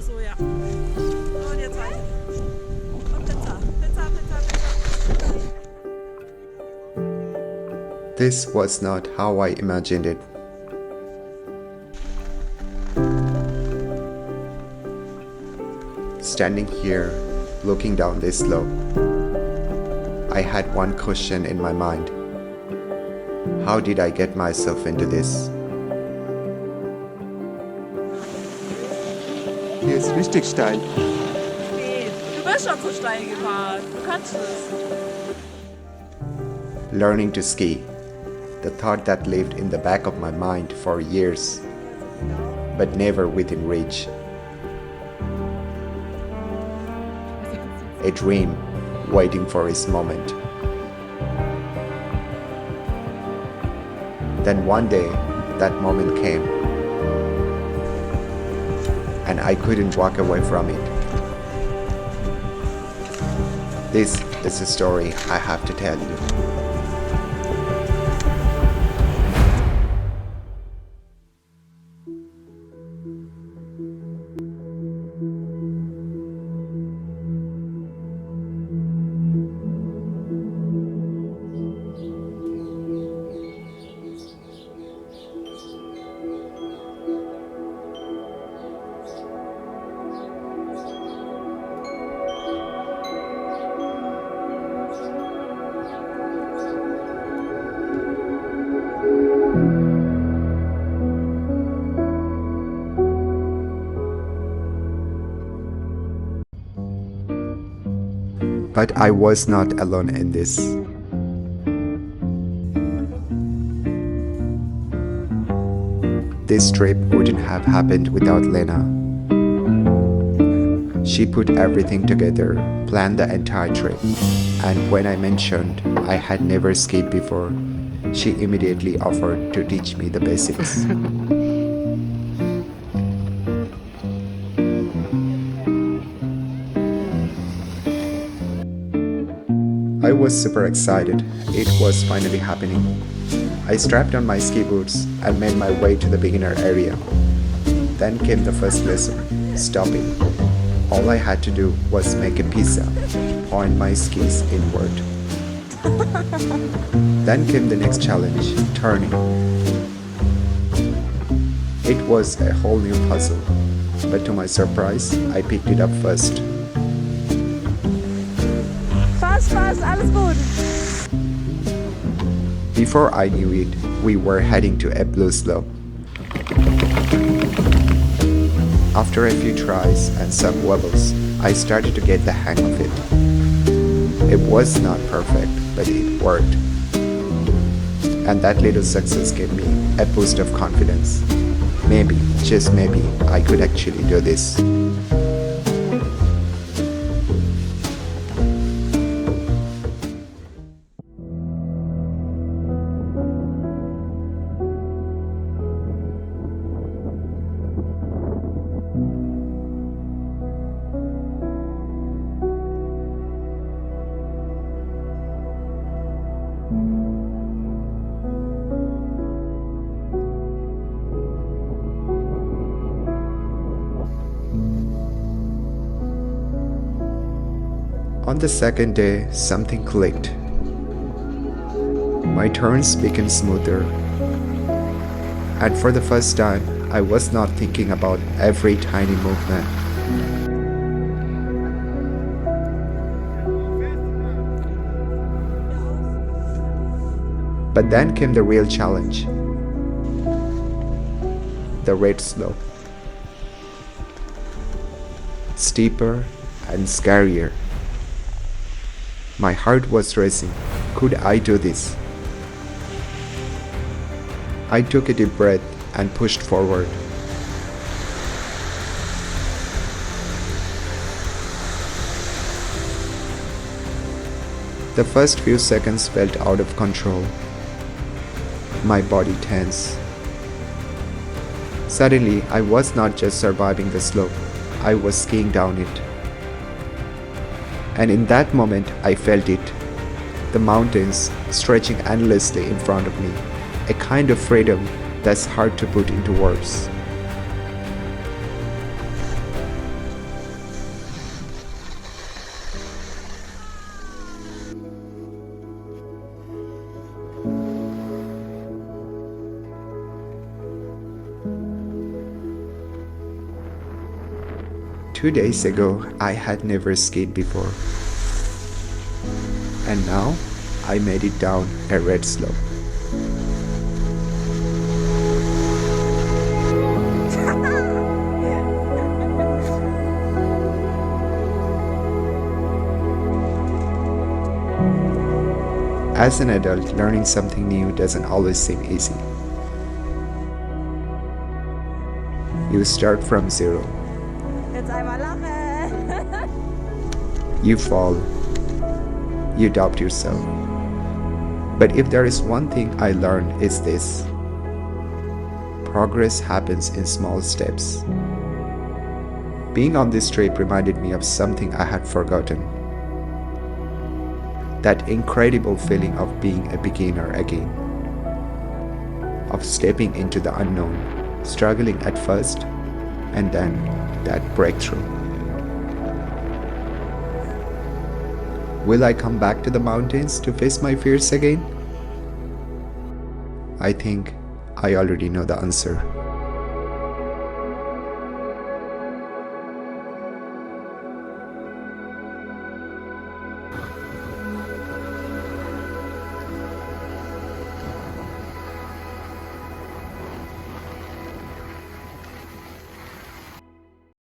Genau so, ja. Und jetzt weiter. Und Pizza. Pizza, Pizza, Pizza. This was not how I imagined it. Standing here, looking down this slope, I had one question in my mind. How did I get myself into this? Hier ist richtig steil. Nee, du bist schon so steil gefahren. Du kannst es. Learning to ski, the thought that lived in the back of my mind for years, but never within reach. A dream waiting for its moment. Then one day, that moment came, and I couldn't walk away from it. This is a story I have to tell you. But I was not alone in this. This trip wouldn't have happened without Lena. She put everything together, planned the entire trip, and when I mentioned I had never skied before, she immediately offered to teach me the basics. I was super excited. It was finally happening. I strapped on my ski boots and made my way to the beginner area. Then came the first lesson, stopping. All I had to do was make a pizza, point my skis inward. Then came the next challenge, turning. It was a whole new puzzle, but to my surprise, I picked it up first. Fast, alles gut. Before I knew it, we were heading to a blue slope. After a few tries and some wobbles, I started to get the hang of it. It was not perfect, but it worked. And that little success gave me a boost of confidence. Maybe, just maybe, I could actually do this. On the second day, something clicked. My turns became smoother. And for the first time, I was not thinking about every tiny movement. But then came the real challenge. The red slope. Steeper and scarier. My heart was racing. Could I do this? I took a deep breath and pushed forward. The first few seconds felt out of control. My body tense. Suddenly, I was not just surviving the slope, I was skiing down it. And in that moment, I felt it. The mountains stretching endlessly in front of me. A kind of freedom that's hard to put into words. 2 days ago, I had never skied before. And now, I made it down a red slope. As an adult, learning something new doesn't always seem easy. You start from zero. Jetzt einmal lachen. You fall. You doubt yourself. But if there is one thing I learned, it's this. Progress happens in small steps. Being on this trip reminded me of something I had forgotten. That incredible feeling of being a beginner again. Of stepping into the unknown, struggling at first, and then that breakthrough. Will I come back to the mountains to face my fears again? I think I already know the answer.